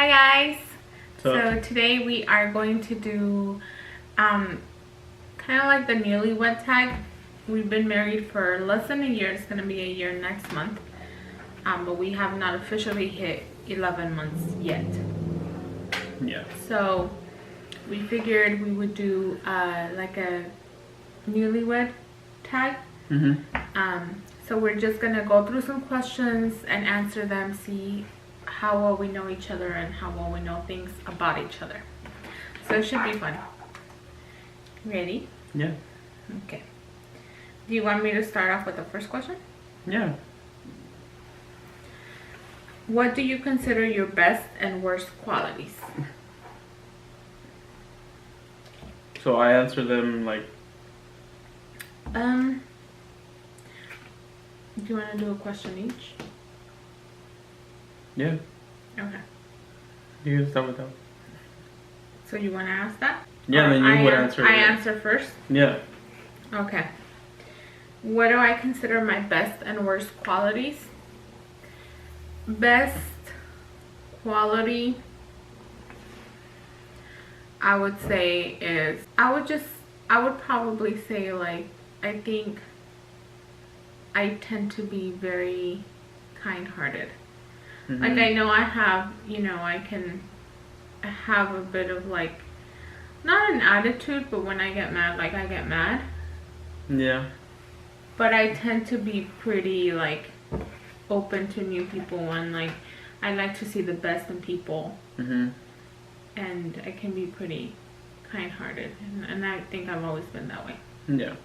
Hi guys. So today we are going to do kind of like the Newlywed Tag. We've been married for less than a year. It's going to be a year next month. But we have not officially hit 11 months yet. Yeah. So we figured we would do like a Newlywed Tag. So we're just going to go through some questions and answer them, see how well we know each other and how well we know things about each other. So it should be fun. Ready? Yeah. Okay. Do you want me to start off with the first question? Yeah. What do you consider your best and worst qualities? So I answer them like... Do you want to do a question each? Yeah. Okay. You can start with that. So you want to ask that? Yeah, or then you would answer it. I answer first? Yeah. Okay. What do I consider my best and worst qualities? Best quality, I would say is, I would probably say, like, I think I tend to be very kind-hearted. Like, I know I have, I can have a bit of, like, not an attitude, but when I get mad, like, I get mad. Yeah. But I tend to be pretty, like, open to new people, and, like, I like to see the best in people. And I can be pretty kind-hearted, and I think I've always been that way. Yeah.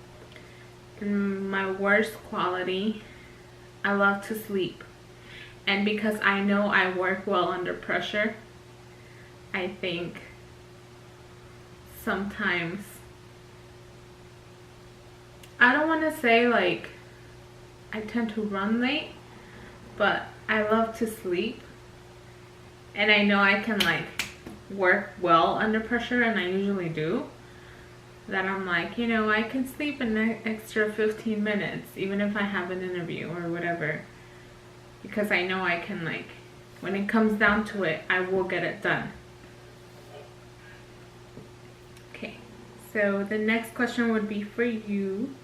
And my worst quality, I love to sleep. And because I know I work well under pressure, I think sometimes, I don't want to say like I tend to run late, but I love to sleep. And I know I can like work well under pressure, and I usually do. That I'm like, I can sleep an extra 15 minutes, even if I have an interview or whatever. Because I know I can, like, when it comes down to it, I will get it done. Okay, so the next question would be for you.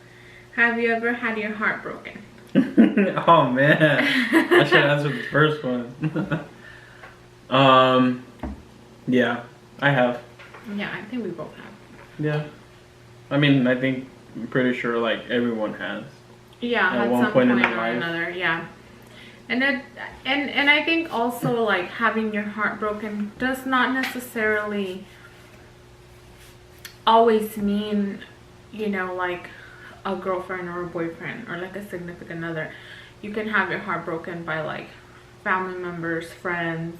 Have you ever had your heart broken? Oh man, I should answer the first one. Yeah, I have. Yeah, I think we both have. Yeah. I mean, I'm pretty sure like everyone has. Yeah, at one point in their life. Another, yeah. And I think also like having your heart broken does not necessarily always mean, like a girlfriend or a boyfriend or like a significant other. You can have your heart broken by like family members, friends.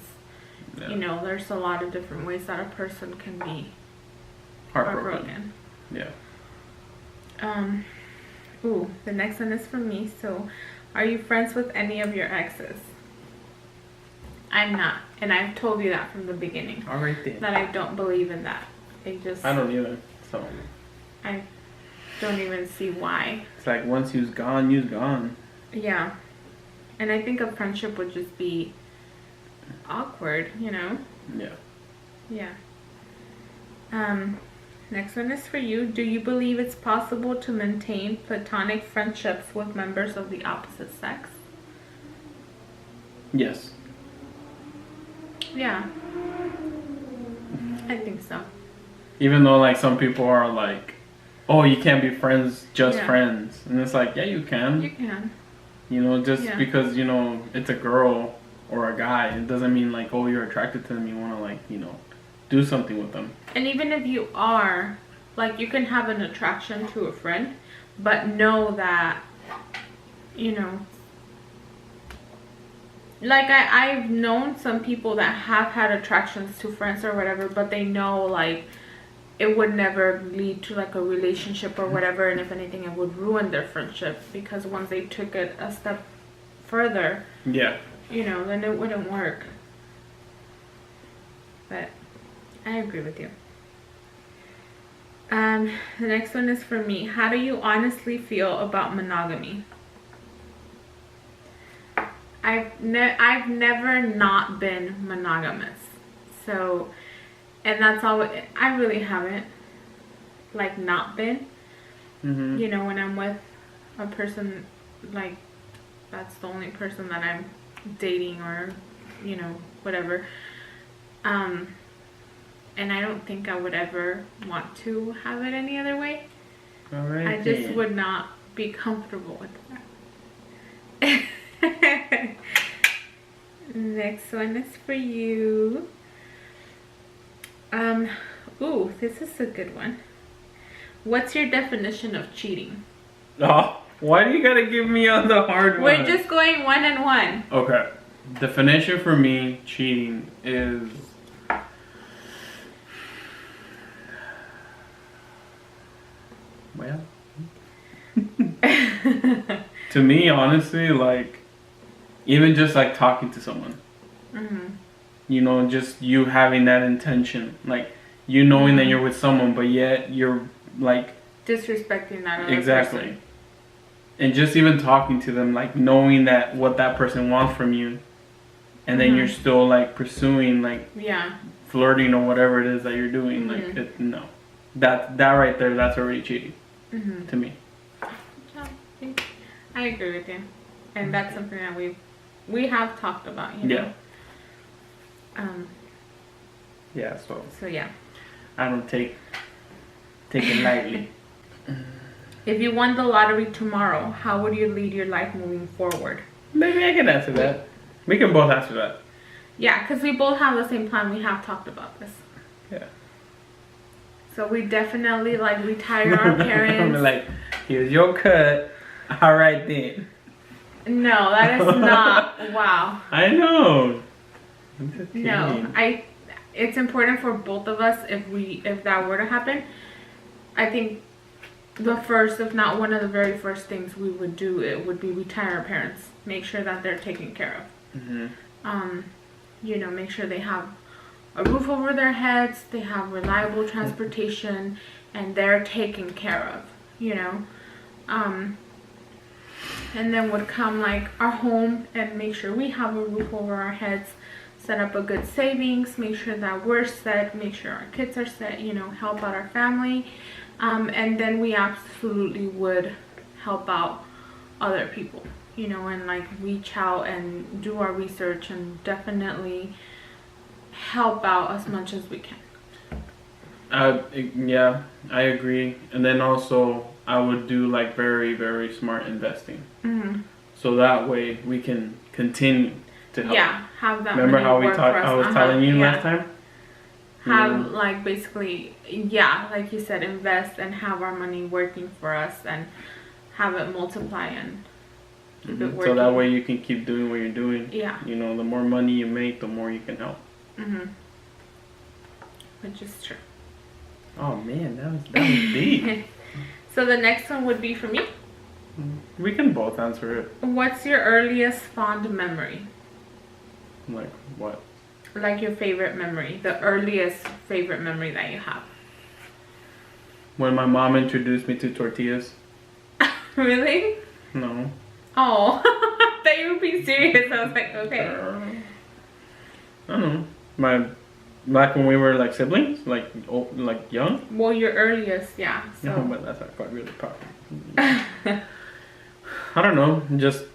Yeah. There's a lot of different ways that a person can be heartbroken. Yeah. Ooh, the next one is for me. So, are you friends with any of your exes? I'm not, and I've told you that from the beginning. All right then. That I don't believe in that. I don't either. So. I don't even see why. It's like once you's gone, you's gone. Yeah, and I think a friendship would just be awkward, Yeah. Yeah. Next one is for you. Do you believe it's possible to maintain platonic friendships with members of the opposite sex? Yes. Yeah. I think so. Even though like some people are like, oh, you can't be friends, just friends. And it's like, yeah, you can. You can. Just because, it's a girl or a guy, it doesn't mean like, oh, you're attracted to them, you want to like, do something with them. And even if you are, like, you can have an attraction to a friend, but know that, like I've known some people that have had attractions to friends or whatever, but they know like it would never lead to like a relationship or whatever, and if anything it would ruin their friendship, because once they took it a step further, then it wouldn't work. But I agree with you. The next one is for me. How do you honestly feel about monogamy? I've never not been monogamous. So, and that's all. I really haven't like not been. You know, when I'm with a person, like that's the only person that I'm dating or, you know, whatever. And I don't think I would ever want to have it any other way. All right, I just would not be comfortable with that. Next one is for you. Ooh, this is a good one. What's your definition of cheating? Oh, why do you gotta give me on the hard one? We're just going one and one. Okay. Definition for me, cheating is well to me, honestly, like even just like talking to someone. You know, just you having that intention, like you knowing that you're with someone, but yet you're like disrespecting that other exactly person. And just even talking to them, like knowing that what that person wants from you, and then you're still like pursuing, like flirting or whatever it is that you're doing. Like no, that right there, that's already cheating to me. I agree with you, and that's something that we have talked about. You know? Yeah. So yeah. I don't take it lightly. If you won the lottery tomorrow, how would you lead your life moving forward? Maybe I can answer that. We can both answer that. Yeah, because we both have the same plan. We have talked about this. Yeah. So we definitely like retire our parents. I'm like, here's your cut. All right then. No, that is not. Wow. I know. No, it's important for both of us if that were to happen. I think the first, if not one of the very first things we would do, it would be retire our parents. Make sure that they're taken care of. You know, make sure they have a roof over their heads, they have reliable transportation, and they're taken care of, you know. And then would come like our home and make sure we have a roof over our heads, set up a good savings, make sure that we're set, make sure our kids are set, you know, help out our family. And then we absolutely would help out other people, you know, and like reach out and do our research and definitely help out as much as we can. Yeah, I agree. And then also I would do like very, very smart investing. So that way we can continue to help. Yeah, have that. Remember how I was telling you last time? Have like basically, like you said, invest and have our money working for us and have it multiply and keep it working. So that way you can keep doing what you're doing. Yeah. You know, the more money you make, the more you can help. Which is true. Oh man, that was deep. So the next one would be for me. We can both answer it. What's your earliest fond memory? Like what? Like your favorite memory, the earliest favorite memory that you have. When my mom introduced me to tortillas. Really? No. Oh, I thought you would be serious. I was like, okay. I don't know. Back when we were like siblings, like young. Well, your earliest, yeah. So. No, but that's not quite really proper. I don't know. Just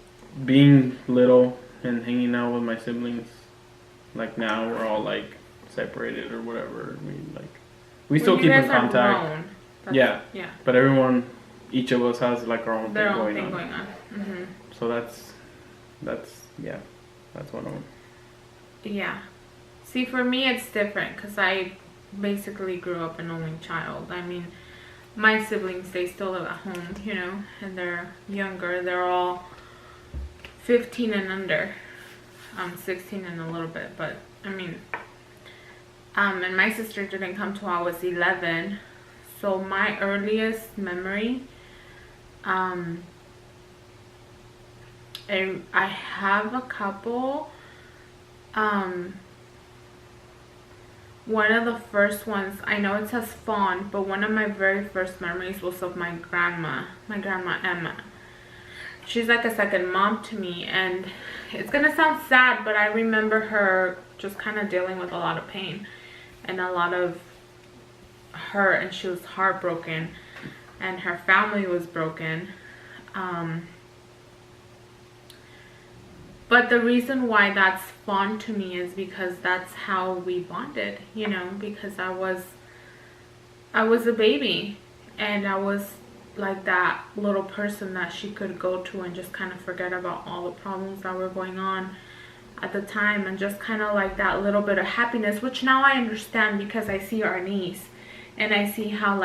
being little and hanging out with my siblings. Like now we're all like separated or whatever. We still keep in contact. Yeah. But each of us has like our own thing going on. So that's one of them. Yeah. See, for me it's different because I basically grew up an only child. I mean, my siblings, they still live at home, you know, and they're younger. They're all 15 and under. 16 and a little bit, but I mean, and my sister didn't come till I was 11. So my earliest memory, and I have a couple. One of the first ones, I know it says fond, but one of my very first memories was of my grandma Emma. She's like a second mom to me, and it's gonna sound sad, but I remember her just kind of dealing with a lot of pain and a lot of hurt, and she was heartbroken, and her family was broken. But the reason why that's fun to me is because that's how we bonded, you know, because I was a baby, and I was like that little person that she could go to and just kind of forget about all the problems that were going on at the time, and just kind of like that little bit of happiness, which now I understand because I see our niece and I see how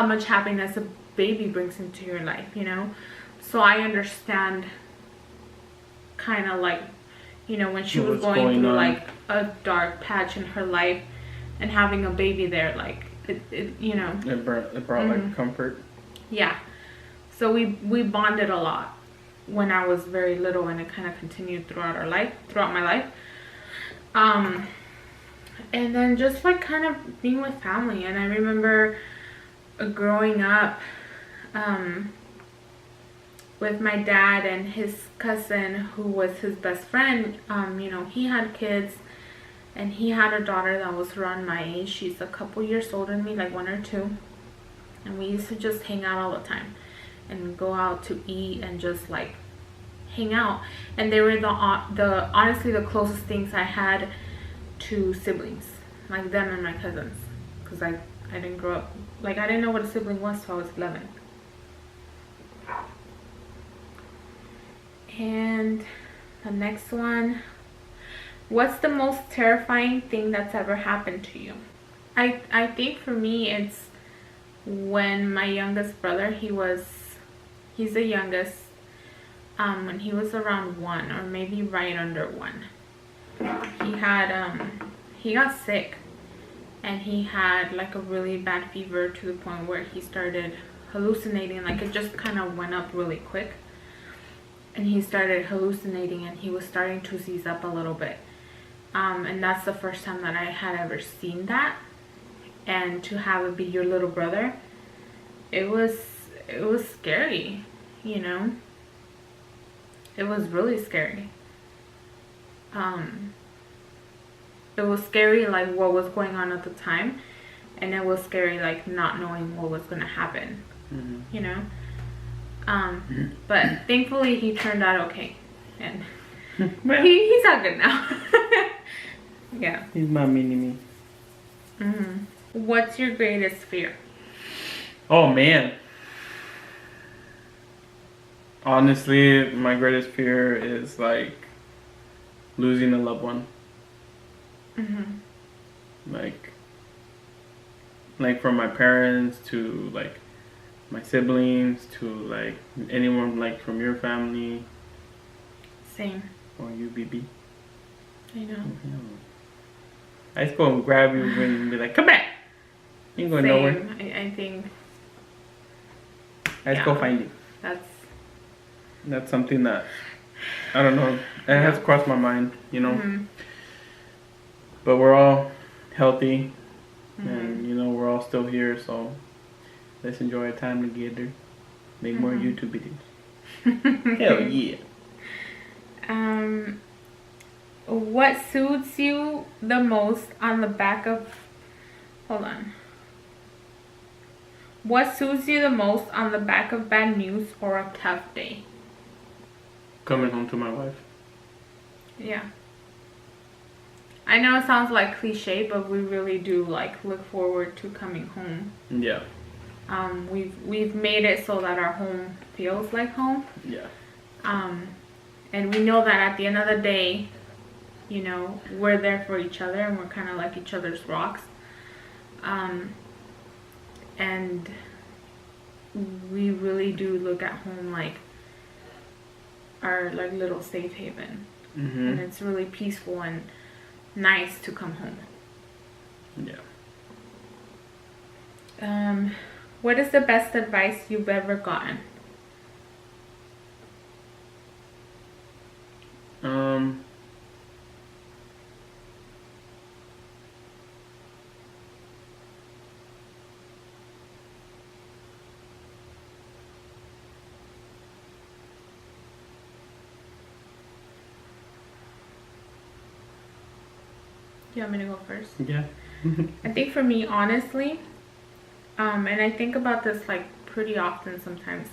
much happiness a baby brings into your life, you know. So I understand kind of like, you know, when she was going through like a dark patch in her life, and having a baby there, like it you know, it brought like comfort. Yeah. So we bonded a lot when I was very little, and it kind of continued throughout my life. And then just like kind of being with family. And I remember growing up with my dad and his cousin, who was his best friend. You know, he had kids, and he had a daughter that was around my age. She's a couple years older than me, like 1 or 2. And we used to just hang out all the time and go out to eat and just like hang out. And they were the honestly the closest things I had to siblings, like them and my cousins, because I didn't grow up, like I didn't know what a sibling was till I was 11. And the next one, what's the most terrifying thing that's ever happened to you? I think for me it's when my youngest brother, he's the youngest, when he was around 1 or maybe right under 1, he got sick, and he had like a really bad fever to the point where he started hallucinating. Like it just kind of went up really quick, and he started hallucinating, and he was starting to seize up a little bit. And that's the first time that I had ever seen that. And to have it be your little brother, it was scary, you know. It was really scary. It was scary like what was going on at the time, and it was scary like not knowing what was gonna happen, you know. But thankfully he turned out okay, and he's all good now. Yeah. He's my mini-me. What's your greatest fear? Oh man. Honestly, my greatest fear is like losing a loved one. Like from my parents to like my siblings to like anyone like from your family. Same. Or you, BB. I know. I just go and grab you and be like, come back. You ain't going nowhere. I think. I just go find you. That's something that, I don't know, it has crossed my mind, you know. But we're all healthy, and you know, we're all still here, so let's enjoy our time together. Make more YouTube videos. Hell yeah. What soothes you the most on the back of... Hold on. What soothes you the most on the back of bad news or a tough day? Coming home to my wife. Yeah. I know it sounds like cliche, but we really do like look forward to coming home. Yeah. We've made it so that our home feels like home. Yeah. And we know that at the end of the day, you know, we're there for each other, and we're kind of like each other's rocks. And we really do look at home like our like little safe haven. And it's really peaceful and nice to come home. Yeah. What is the best advice you've ever gotten? You want me to go first? Yeah. I think for me, honestly, and I think about this like pretty often sometimes,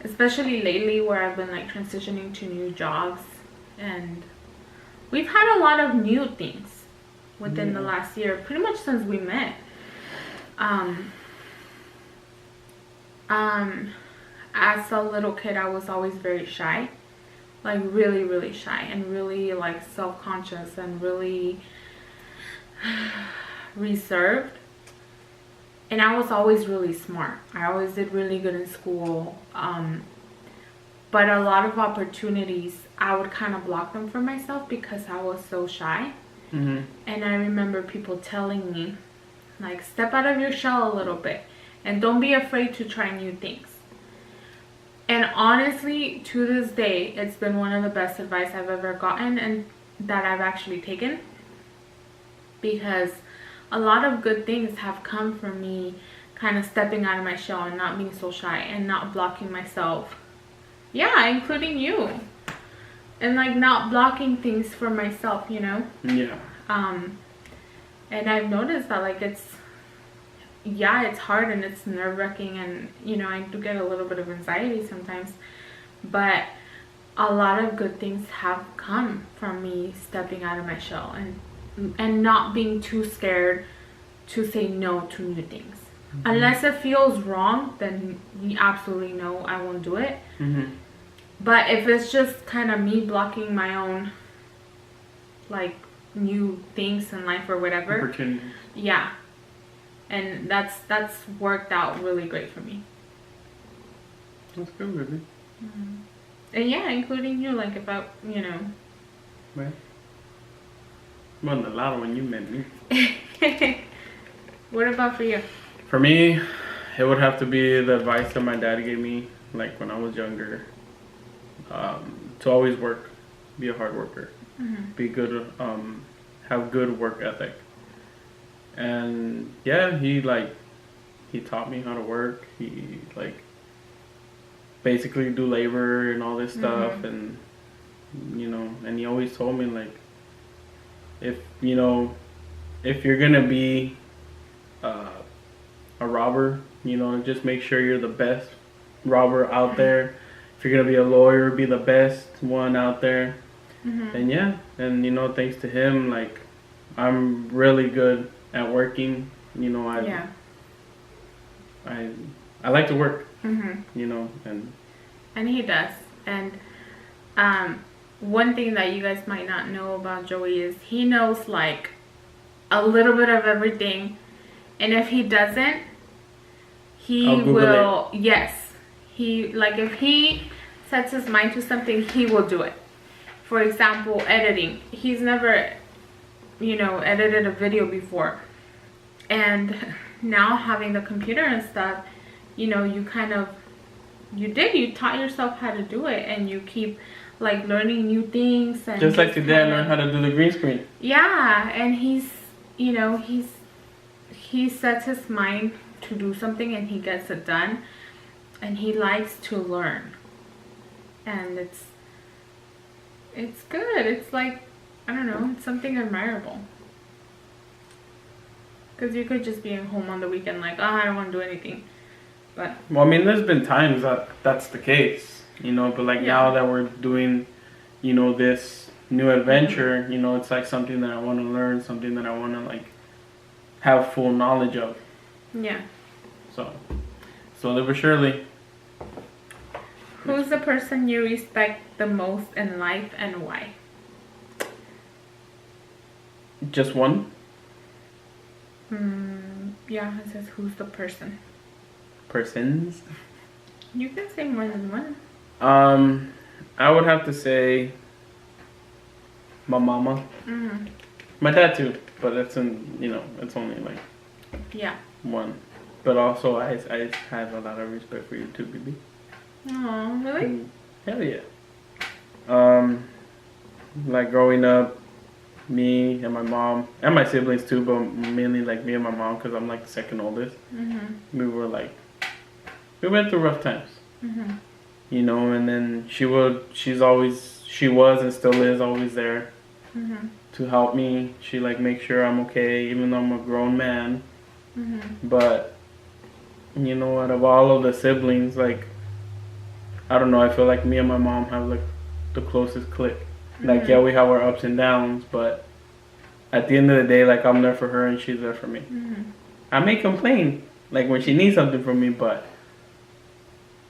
especially lately where I've been like transitioning to new jobs, and we've had a lot of new things within the last year, pretty much since we met. As a little kid, I was always very shy, like really, really shy, and really like self-conscious and really reserved. And I was always really smart. I always did really good in school. But a lot of opportunities, I would kind of block them for myself because I was so shy. Mm-hmm. And I remember people telling me, like, step out of your shell a little bit. And don't be afraid to try new things. And honestly, to this day, it's been one of the best advice I've ever gotten and that I've actually taken. Because a lot of good things have come from me kind of stepping out of my shell and not being so shy and not blocking myself. Yeah, including you. And like not blocking things for myself, you know? Yeah. And I've noticed that like it's hard and it's nerve-wracking, and you know, I do get a little bit of anxiety sometimes, but a lot of good things have come from me stepping out of my shell and not being too scared to say no to new things. Mm-hmm. Unless it feels wrong, then you absolutely know I won't do it. Mm-hmm. But if it's just kind of me blocking my own like new things in life or whatever, opportunities. Yeah. And that's worked out really great for me. That's good, baby. Mm-hmm. And yeah, including you, like if I, you know. Right. Won the lotto when you met me. What about for you? For me, it would have to be the advice that my dad gave me, like when I was younger. To always work, be a hard worker, be good, have good work ethic. And yeah, he taught me how to work. He like basically do labor and all this stuff, and you know, and he always told me like, if you're gonna be a robber, you know, just make sure you're the best robber out there. If you're gonna be a lawyer, be the best one out there. And yeah, and you know, thanks to him, like I'm really good at working. You know, I like to work. You know, and he does. And one thing that you guys might not know about Joey is he knows like a little bit of everything, and if he doesn't, he will. Yes, he like if he sets his mind to something, he will do it. For example, editing. He's never, you know, edited a video before, and now having the computer and stuff, you know, you taught yourself how to do it, and you keep like learning new things. And just like your dad learned how to do the green screen. Yeah, and he sets his mind to do something and he gets it done, and he likes to learn, and it's good. It's like, I don't know, it's something admirable. Because you could just be at home on the weekend like, oh, I don't want to do anything. But well, I mean, there's been times that's the case, you know, but like now that we're doing, you know, this new adventure, you know, it's like something that I want to learn, something that I want to like have full knowledge of. Yeah. So slowly but surely. Who's the person you respect the most in life and why? Just one? Yeah, it says who's the person. Persons? You can say more than one. I would have to say my mama. My dad too, but it's it's only like one. But also I have a lot of respect for you too, baby. Oh, really? Hell yeah. Like growing up, me and my mom and my siblings too, but mainly like me and my mom, because I'm like the second oldest. We went through rough times. You know, and then she was and still is always there. to help me. She like makes sure I'm okay, even though I'm a grown man. But you know, out of all of the siblings, like, I don't know, I feel like me and my mom have like the closest click. Like, yeah, we have our ups and downs, but at the end of the day, like, I'm there for her and she's there for me. I may complain, like, when she needs something from me, but,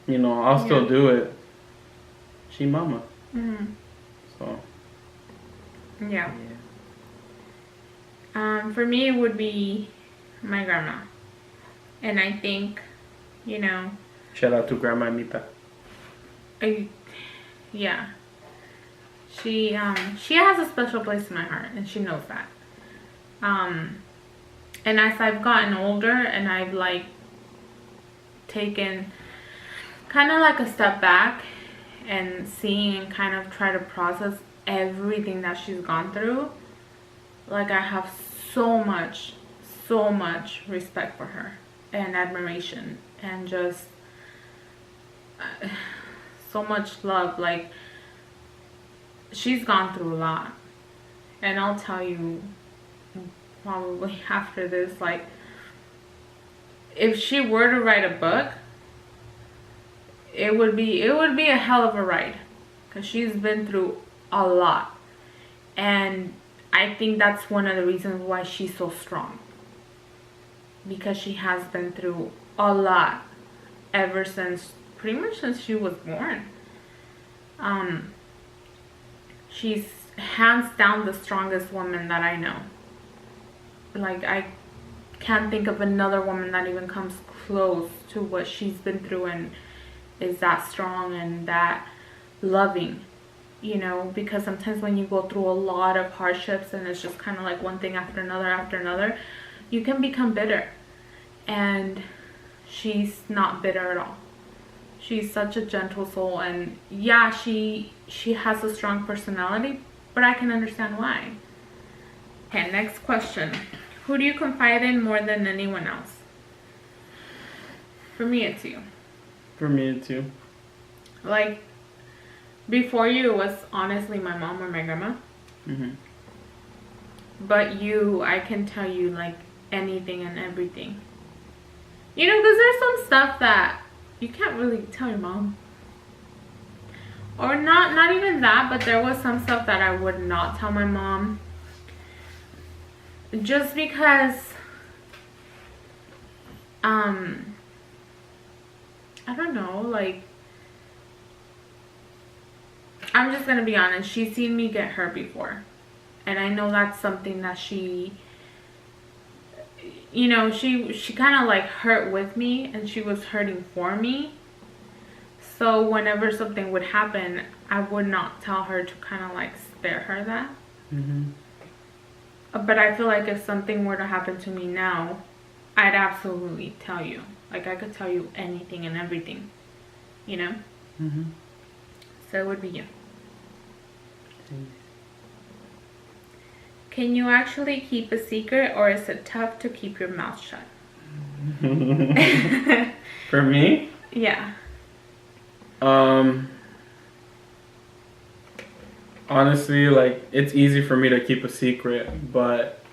you know, I'll still do it. She mama. So. Yeah. For me, it would be my grandma. And I think, you know. Shout out to Grandma Anita. Yeah. She has a special place in my heart, and she knows that. And as I've gotten older and I've like taken kind of like a step back and seeing and kind of try to process everything that she's gone through, like, I have so much respect for her and admiration and just so much love. Like, she's gone through a lot, and I'll tell you probably after this, like, if she were to write a book, it would be a hell of a ride, because she's been through a lot. And I think that's one of the reasons why she's so strong, because she has been through a lot ever since, pretty much since she was born. She's hands down the strongest woman that I know. Like, I can't think of another woman that even comes close to what she's been through and is that strong and that loving, you know, because sometimes when you go through a lot of hardships and it's just kind of like one thing after another, you can become bitter. And she's not bitter at all. She's such a gentle soul, and yeah, she has a strong personality, but I can understand why. Okay, next question. Who do you confide in more than anyone else? For me, it's you. For me, too. Like, before you, it was honestly my mom or my grandma. But you, I can tell you, like, anything and everything. You know, because there's some stuff that you can't really tell your mom. Or not even that, but there was some stuff that I would not tell my mom. Just because, I don't know, like, I'm just gonna be honest, she's seen me get hurt before. And I know that's something that she, you know, she kind of like hurt with me, and she was hurting for me. So whenever something would happen, I would not tell her to kind of like spare her that. But I feel like if something were to happen to me now, I'd absolutely tell you. Like, I could tell you anything and everything, you know? So it would be you. Can you actually keep a secret, or is it tough to keep your mouth shut? For me? Yeah. Honestly, like, it's easy for me to keep a secret, but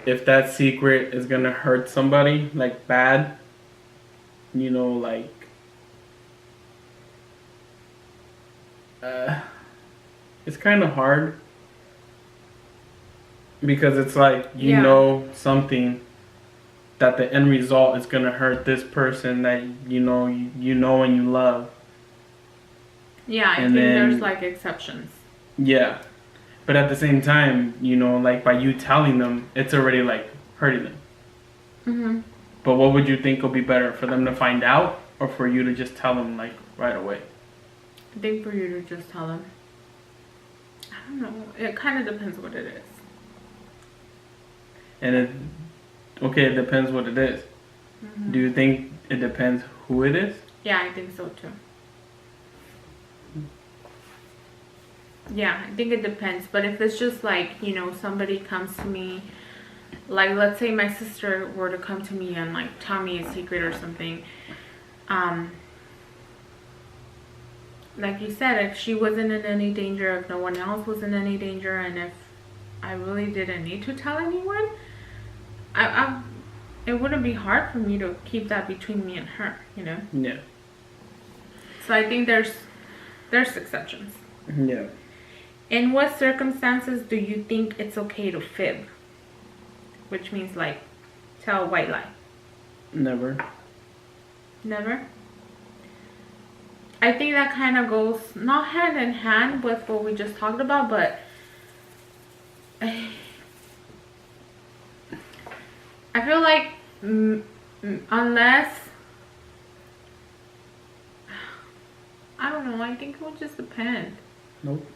if that secret is gonna hurt somebody, like, bad, you know, like, it's kind of hard, because it's like, you know something that the end result is gonna hurt this person that you know and you love. Yeah, I think there's like exceptions. Yeah, but at the same time, you know, like, by you telling them, it's already like hurting them. But what would you think will be better, for them to find out, or for you to just tell them, like, right away? I think for you to just tell them. I don't know. It kind of depends what it is. And it depends what it is. Do you think it depends who it is? Yeah, I think so too. Yeah, I think it depends. But if it's just like, you know, somebody comes to me, like, let's say my sister were to come to me and like tell me a secret or something, like you said, if she wasn't in any danger, if no one else was in any danger, and if I really didn't need to tell anyone, it wouldn't be hard for me to keep that between me and her, you know? Yeah. So I think there's exceptions. Yeah. In what circumstances do you think it's okay to fib? Which means like tell a white lie. Never. Never? I think that kind of goes not hand in hand with what we just talked about, but I feel like unless, I don't know, I think it would just depend. Nope.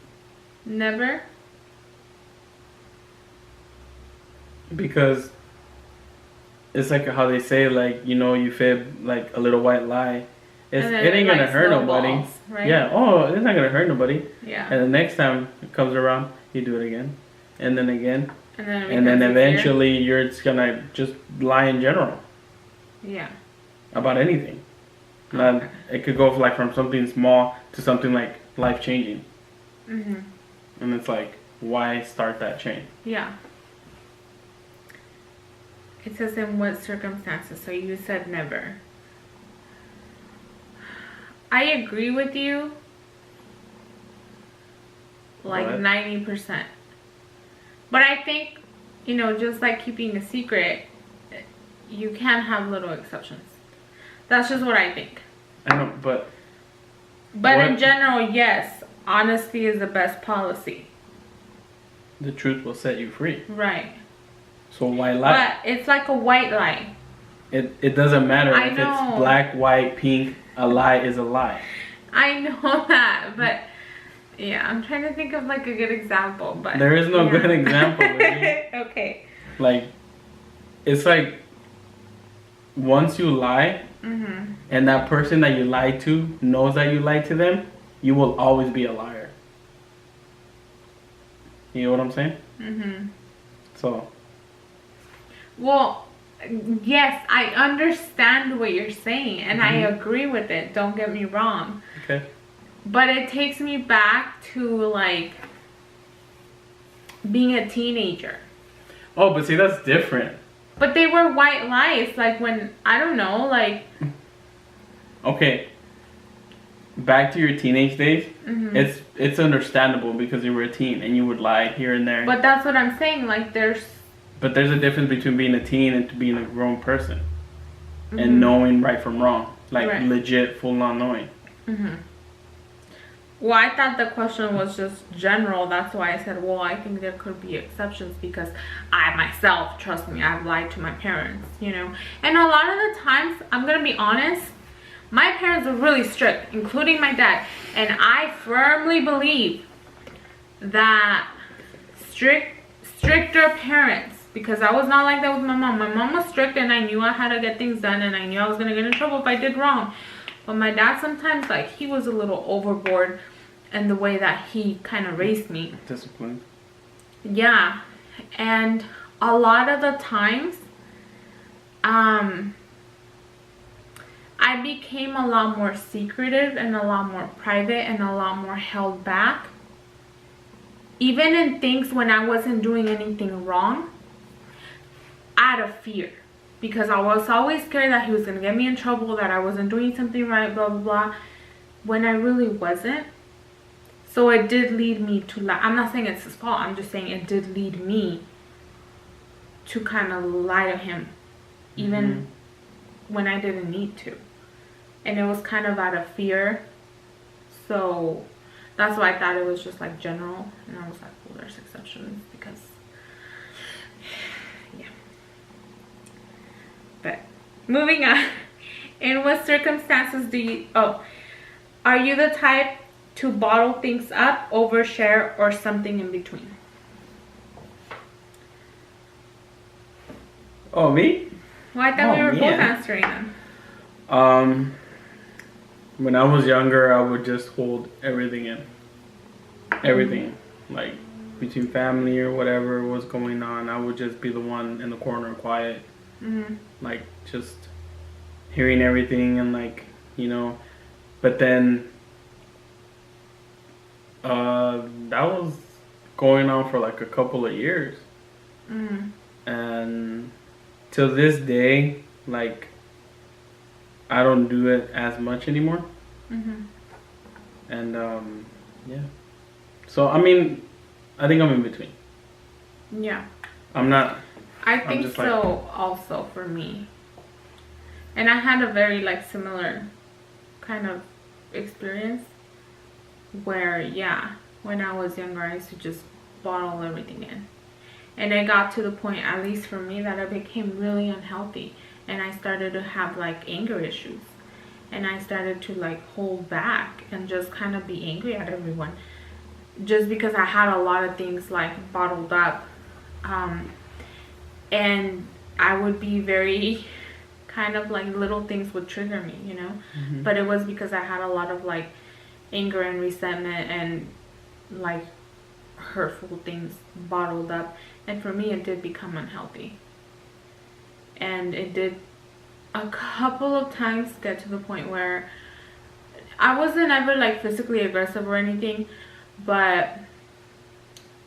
Never? Because it's like how they say, like, you know, you fib like a little white lie. It ain't gonna hurt nobody. Right? Yeah. Oh, it's not gonna hurt nobody. Yeah. And the next time it comes around, you do it again, and then again, and then eventually you're just gonna just lie in general. Yeah. About anything. Not, it could go like from something small to something like life changing. Mhm. And it's like, why start that chain? Yeah. It says in what circumstances. So you said never. I agree with you. Like 90%. But I think, you know, just like keeping a secret, you can have little exceptions. That's just what I think. I don't, but in general, yes, honesty is the best policy. The truth will set you free. Right. So why lie? But it's like a white lie. It doesn't matter if it's black, white, pink. A lie is a lie. I know that, but yeah, I'm trying to think of like a good example, but there is no good example. Really. Okay. Like, it's like once you lie, and that person that you lied to knows that you lied to them, you will always be a liar. You know what I'm saying? So. Well, yes, I understand what you're saying, and I agree with it. Don't get me wrong. Okay. But it takes me back to like being a teenager. Oh, but see, that's different. But they were white lies, like when, I don't know, like. Okay. Back to your teenage days, it's understandable because you were a teen and you would lie here and there. But that's what I'm saying, like But there's a difference between being a teen and to being a grown person. And knowing right from wrong. Like legit, full on knowing. Well, I thought the question was just general. That's why I said, well, I think there could be exceptions because I myself, trust me, I've lied to my parents, you know. And a lot of the times, I'm going to be honest, my parents are really strict, including my dad. And I firmly believe that stricter parents, because I was not like that with my mom. My mom was strict and I knew I had to get things done and I knew I was going to get in trouble if I did wrong. But my dad sometimes, like, he was a little overboard in the way that he kind of raised me. Discipline. Yeah. And a lot of the times, I became a lot more secretive and a lot more private and a lot more held back. Even in things when I wasn't doing anything wrong, out of fear. Because I was always scared that he was going to get me in trouble, that I wasn't doing something right, blah, blah, blah. When I really wasn't. So it did lead me to lie. I'm not saying it's his fault. I'm just saying it did lead me to kind of lie to him. Even when I didn't need to. And it was kind of out of fear. So that's why I thought it was just like general. And I was like, well, there's exceptions because... But moving on, in what circumstances do you, are you the type to bottle things up, overshare, or something in between? Oh, me? Well, I thought we were both answering them. When I was younger, I would just hold everything in. Everything. Like, between family or whatever was going on, I would just be the one in the corner quiet. Like, just hearing everything and, like, you know. But then That was going on for like a couple of years. Mm. And till this day, like, I don't do it as much anymore. Mhm. And yeah. So I mean, I think I'm in between. Yeah. I'm not. I think so. Like, also for me. And I had a very like similar kind of experience where, yeah, when I was younger, I used to just bottle everything in. And it got to the point, at least for me, that I became really unhealthy. And I started to have like anger issues. And I started to like hold back and just kind of be angry at everyone. Just because I had a lot of things like bottled up. And I would be very kind of like little things would trigger me, you know. Mm-hmm. But it was because I had a lot of like anger and resentment and like hurtful things bottled up, and for me it did become unhealthy. And it did a couple of times get to the point where I wasn't ever like physically aggressive or anything, but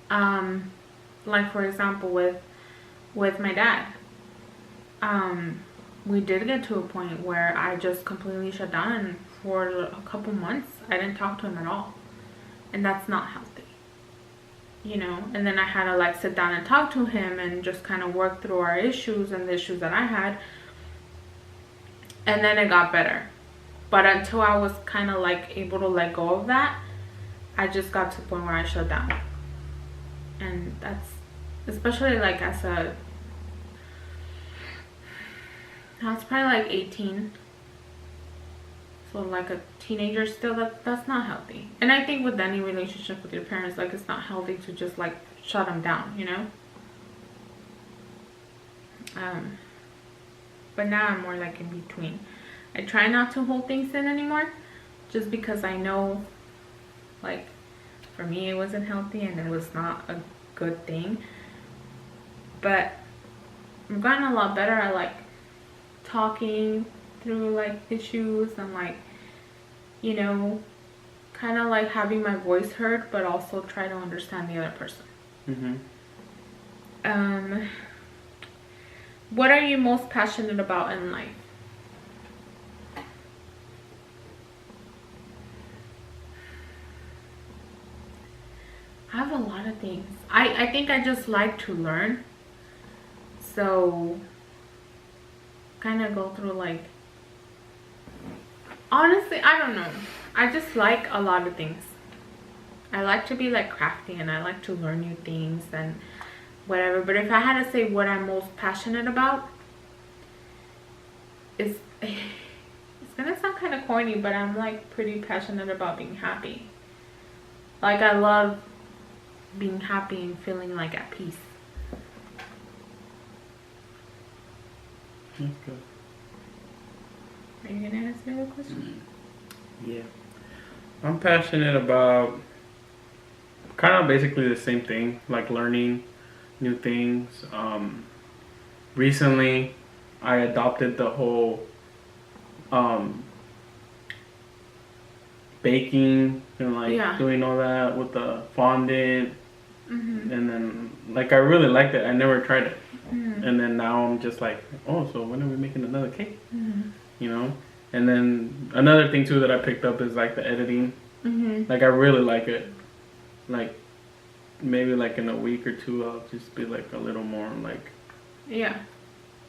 like for example with my dad, we did get to a point where I just completely shut down, and for a couple months I didn't talk to him at all, and that's not healthy, you know. And then I had to like sit down and talk to him and just kind of work through our issues and the issues that I had, and then it got better. But until I was kind of like able to let go of that, I just got to the point where I shut down. And that's especially like as a, I was probably like 18, so like a teenager still. That's not healthy. And I think with any relationship with your parents, like it's not healthy to just like shut them down, you know. But now I'm more like in between. I try not to hold things in anymore, just because I know, like, for me it wasn't healthy and it was not a good thing. But I've gotten a lot better at like talking through like issues and like, you know, kind of like having my voice heard, but also try to understand the other person. Mm-hmm. What are you most passionate about in life? I have a lot of things. I think I just like to learn. So kind of go through like, honestly, I don't know. I just like a lot of things. I like to be like crafty and I like to learn new things and whatever. But if I had to say what I'm most passionate about, it's gonna sound kind of corny, but I'm like pretty passionate about being happy. Like I love being happy and feeling like at peace. That's good. Are you gonna ask me the question? Yeah. I'm passionate about kind of basically the same thing, like learning new things. Recently I adopted the whole baking and like doing all that with the fondant. Mm-hmm. And then like I really liked it. I never tried it. Mm-hmm. And then now I'm just like, oh, so when are we making another cake? Mm-hmm. You know? And then another thing too that I picked up is like the editing. Mm-hmm. Like I really like it. Like maybe like in a week or two I'll just be like a little more like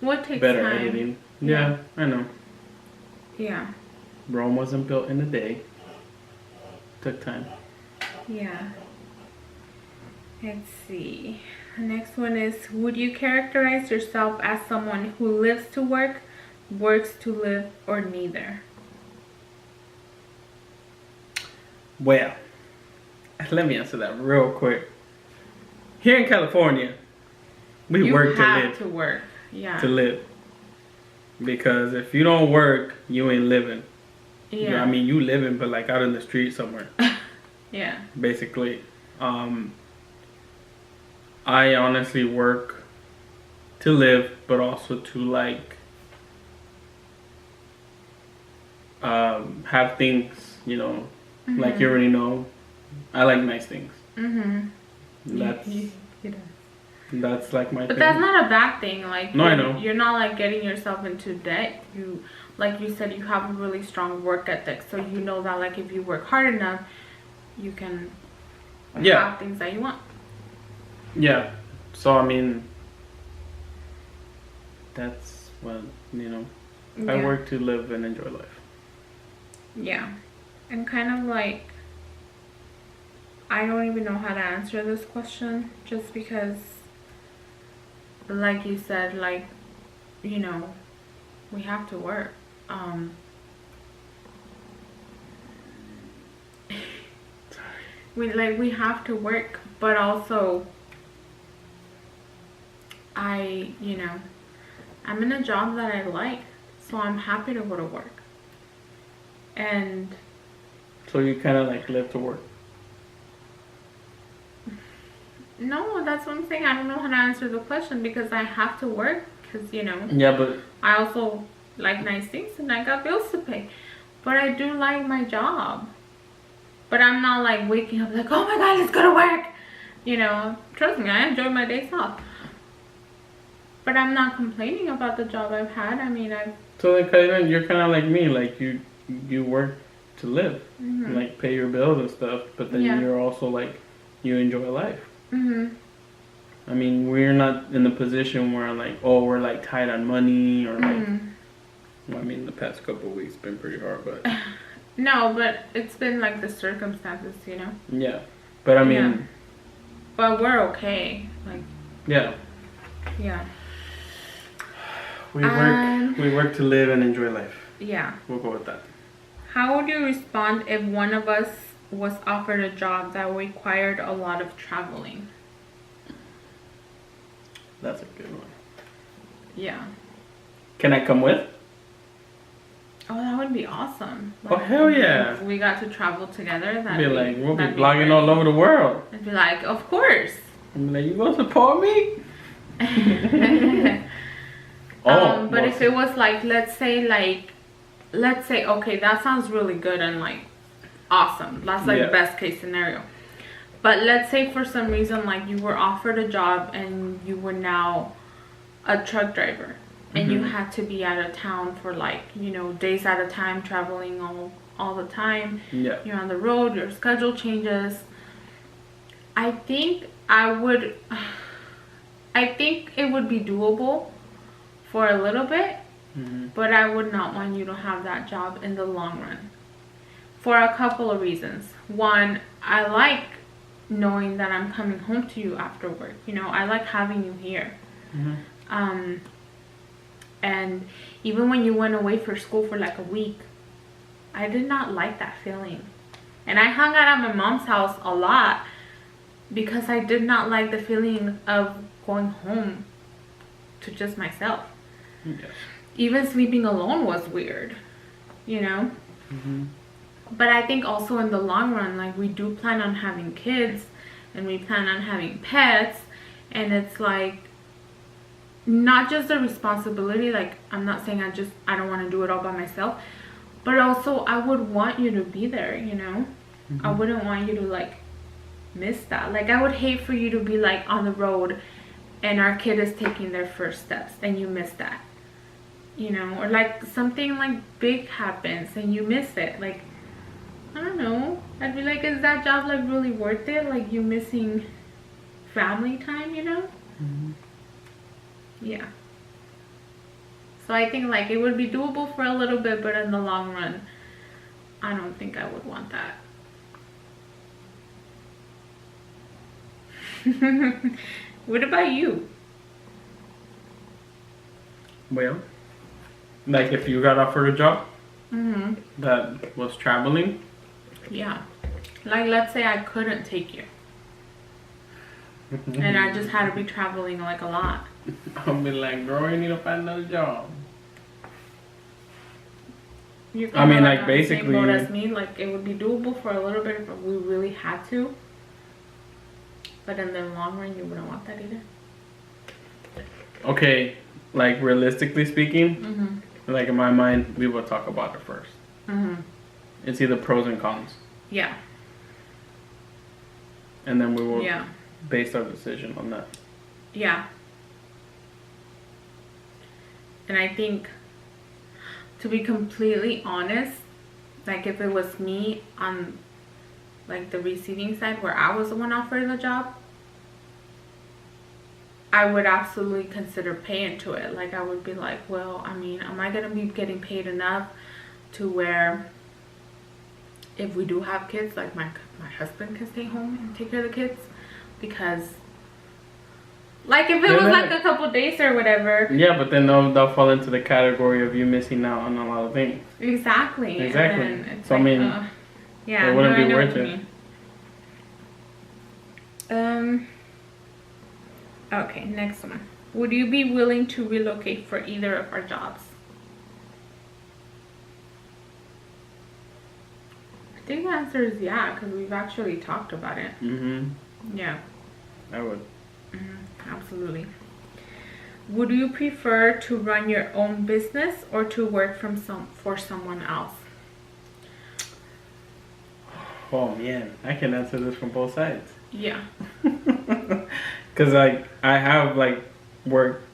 what takes better time. editing. Yeah, I know. Yeah. Rome wasn't built in a day. Took time. Yeah. Let's see. The next one is, would you characterize yourself as someone who lives to work, works to live, or neither? Well, let me answer that real quick. Here in California, we work to live. You have to work. Yeah. To live. Because if you don't work, you ain't living. Yeah. You know, I mean, you living, but like out in the street somewhere. Yeah. Basically. I honestly work to live, but also to like have things, you know, like you already know, I like nice things. That's that's like my. But that's not a bad thing. Like, no, I know. You're not like getting yourself into debt. You, like you said, you have a really strong work ethic, so you know that like if you work hard enough, you can have things that you want. Yeah. So I mean, that's what I work to live and enjoy life. Yeah, and kind of like, I don't even know how to answer this question, just because, like you said, like, we have to work. We have to work, but also I'm in a job that I like, so I'm happy to go to work. And so you kind of like live to work. No, that's what I'm saying. I don't know how to answer the question, because I have to work, because Yeah, but I also like nice things and I got bills to pay. But I do like my job. But I'm not like waking up like, oh my god, let's go to work. Trust me, I enjoy my days off. But I'm not complaining about the job I've had. I mean, so like you're kind of like me, like you work to live, like pay your bills and stuff. But then you're also like, you enjoy life. I mean, we're not in the position where like, oh, we're like tight on money or like. Well, I mean, the past couple of weeks been pretty hard, but. No, but it's been like the circumstances, Yeah, but I mean. Yeah. But we're okay, like. Yeah. Yeah. We work to live and enjoy life. Yeah. We'll go with that. How would you respond if one of us was offered a job that required a lot of traveling? That's a good one. Yeah. Can I come with? Oh, that would be awesome. Like, oh, hell yeah. If we got to travel together. We'll be vlogging all over the world. I'd be like, of course. I'm like, you gonna support me? But if it was like, let's say, okay, that sounds really good and like awesome. That's like best case scenario. But let's say for some reason, like you were offered a job and you were now a truck driver. And you had to be out of town for like, days at a time, traveling all the time. Yeah. You're on the road, your schedule changes. I think it would be doable for a little bit, but I would not want you to have that job in the long run. For a couple of reasons. One, I like knowing that I'm coming home to you after work. I like having you here. And even when you went away for school for like a week, I did not like that feeling. And I hung out at my mom's house a lot because I did not like the feeling of going home to just myself. Yeah. Even sleeping alone was weird, But I think also in the long run, like we do plan on having kids and we plan on having pets, and it's like, not just the responsibility, like I'm not saying I don't want to do it all by myself, but also I would want you to be there, I wouldn't want you to like miss that. Like I would hate for you to be like on the road and our kid is taking their first steps and you miss that, or like something like big happens and you miss it. Like, I don't know, I'd be like, is that job like really worth it? Like you missing family time, Yeah. So I think like it would be doable for a little bit, but in the long run, I don't think I would want that. What about you? Well, like if you got offered a job that was traveling. Yeah. Like let's say I couldn't take you. And I just had to be traveling like a lot. I'll be like, girl, you need to find another job. I mean, like basically, same boat as me. Like it would be doable for a little bit if we really had to. But in the long run, you wouldn't want that either. Okay, like realistically speaking, like in my mind, we will talk about it first. It's either pros and cons. Yeah. and then we will Yeah. base our decision on that. Yeah. And I think, to be completely honest, like if it was me on like the receiving side where I was the one offered the job, I would absolutely consider paying to it. Like I would be like, well, I mean, am I gonna be getting paid enough to where if we do have kids, like my husband can stay home and take care of the kids? Because like if it was like a couple days or whatever. Yeah, but then they'll fall into the category of you missing out on a lot of things. Exactly. Exactly. So like, I mean, yeah, it wouldn't be worth it. Okay, next one. Would you be willing to relocate for either of our jobs? I think the answer is yeah, because we've actually talked about it. Yeah. I would. Absolutely. Would you prefer to run your own business or to work for someone else? Oh man, I can answer this from both sides. Yeah. Cause like I have like worked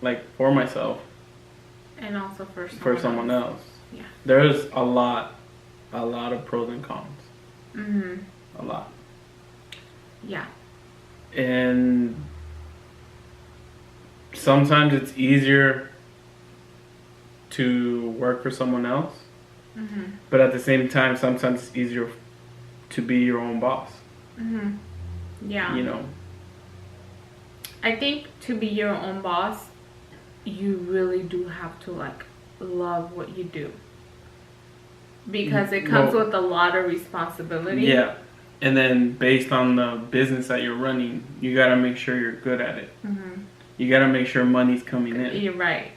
like for myself and also for someone else. Yeah. There's a lot of pros and cons. A lot. Yeah. And sometimes it's easier to work for someone else, but at the same time, sometimes it's easier to be your own boss. Yeah. You know. I think to be your own boss, you really do have to like love what you do, because it comes with a lot of responsibility. Yeah. And then based on the business that you're running, you got to make sure you're good at it. You got to make sure money's coming in. You're right.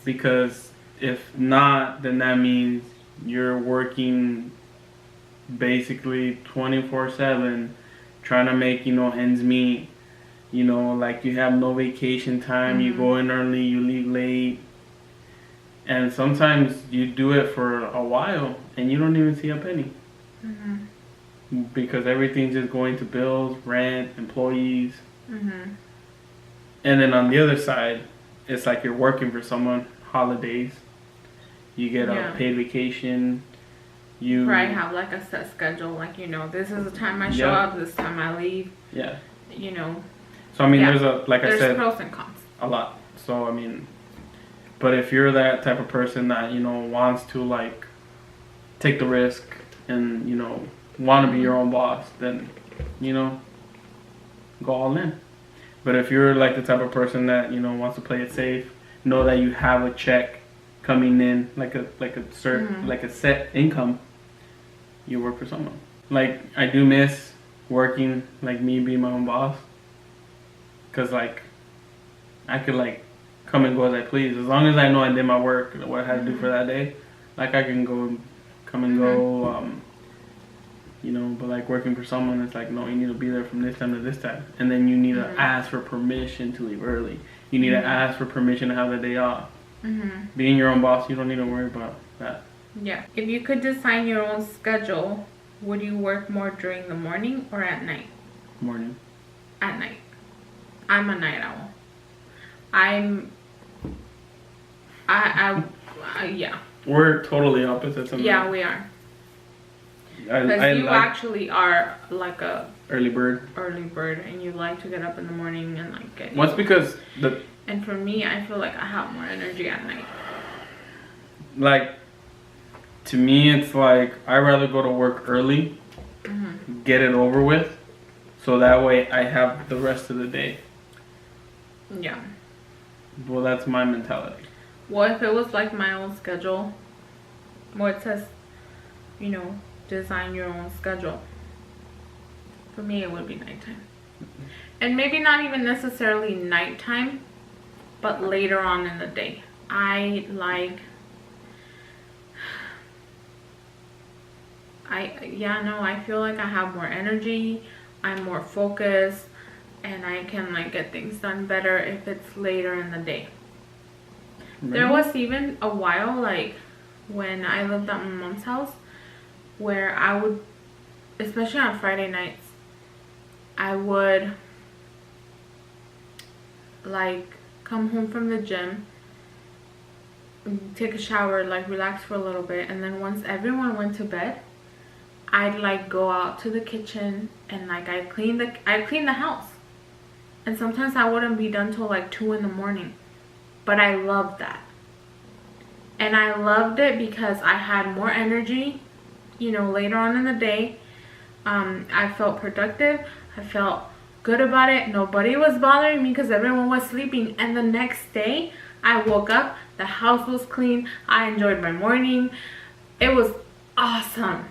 Because if not, then that means you're working basically 24/7 trying to make, ends meet. Like you have no vacation time. You go in early, you leave late. And sometimes you do it for a while and you don't even see a penny. Because everything's just going to bills, rent, employees. And then on the other side, it's like you're working for someone, holidays. You get a paid vacation. You probably have like a set schedule, like, this is the time I show up, this time I leave. Yeah. So I mean, there's I said, pros and cons. A lot. So I mean, but if you're that type of person that, wants to like take the risk and, want to be your own boss, then, go all in. But if you're like the type of person that, wants to play it safe, know that you have a check coming in, like a set income, you work for someone. Like, I do miss working, like me being my own boss. Cause like, I could like come and go as I please. As long as I know I did my work, what I had to do for that day, like I can come and go, but like working for someone, it's like, no, you need to be there from this time to this time. And then you need to ask for permission to leave early. You need to ask for permission to have the day off. Being your own boss, you don't need to worry about that. Yeah. If you could design your own schedule, would you work more during the morning or at night? Morning. At night. I'm a night owl. Yeah. We're totally opposites. Yeah, we are. Because you actually are like a early bird, and you like to get up in the morning and like get. What's because And for me, I feel like I have more energy at night. Like, to me, it's like I rather go to work early, get it over with, so that way I have the rest of the day. Yeah. Well, that's my mentality. Well, if it was like my own schedule, where it says, design your own schedule. For me, it would be nighttime. And maybe not even necessarily nighttime, but later on in the day. I feel like I have more energy, I'm more focused, and I can like get things done better if it's later in the day. Really? There was even a while, like when I lived at my mom's house, where I would, especially on Friday nights, I would like come home from the gym, take a shower, like relax for a little bit, and then once everyone went to bed, I'd like go out to the kitchen and like I'd clean the house. And sometimes I wouldn't be done till like 2 in the morning. But I loved that. And I loved it because I had more energy, you know, later on in the day. I felt productive. I felt good about it. Nobody was bothering me because everyone was sleeping. And the next day, I woke up, the house was clean. I enjoyed my morning. It was awesome.